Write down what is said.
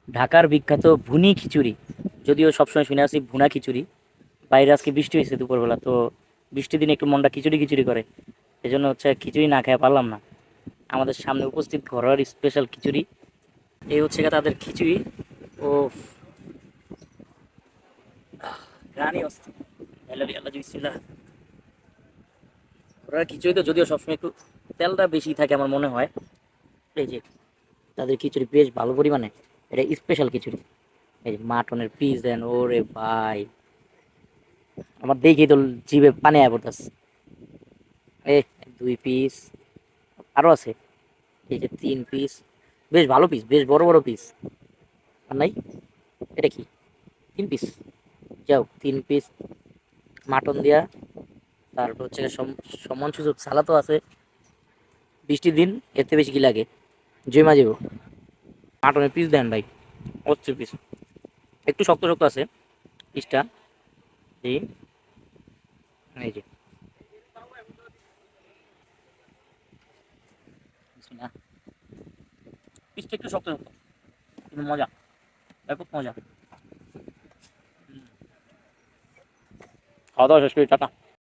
ঢাকার বিখ্যাত ভুনি খিচুড়ি। যদিও সবসময় শুনে আসি ভুনা খিচুড়ি। বাইরে আজকে বৃষ্টি হয়েছে দুপুরবেলা, তো বৃষ্টির দিনে একটু মনটা খিচুড়ি খিচুড়ি করে। এই জন্য হচ্ছে খিচুড়ি না খেয়ে পারলাম না। আমাদের সামনে উপস্থিত ঘরোয়ার স্পেশাল খিচুড়ি। এই হচ্ছে গিয়ে তাদের খিচুড়ি। ও রানি অস্থির। আল্লাহ আল্লাহ বিসমিল্লাহ। ঘরোয়ার খিচুড়ি তো যদিও সবসময় একটু তেলটা বেশি থাকে আমার মনে হয়। এই যে তাদের খিচুড়ি বেশ ভালো পরিমাণে, এটা স্পেশাল খিচুড়ি। এই যে মাটনের পিস দেন, ওরে ভাই, আমার দেখি তো জিভে পানি আয় পড়তেছে। এ 2 পিস, আরো আছে। এই যে 3 পিস, বেশ ভালো পিস, বেশ বড় বড় পিস। আর নাই, এটা কি 3 পিস? যাও 3 পিস মাটন দিয়া। তারপর হচ্ছে সম্মান সুযোগ সালাদও আছে। বৃষ্টির দিন এতে বেশি কি লাগে, জমা যাবো। মাটনের পিস দেন ভাই, অস্থির পিস। একটু শক্ত শক্ত আছে পিসটা। এই এই যে বিসমিল্লাহ। পিসটা একটু শক্ত শক্ত কিন্তু মজা, ব্যাপক মজা। খাওয়া দাওয়া শেষ করি, টাটা।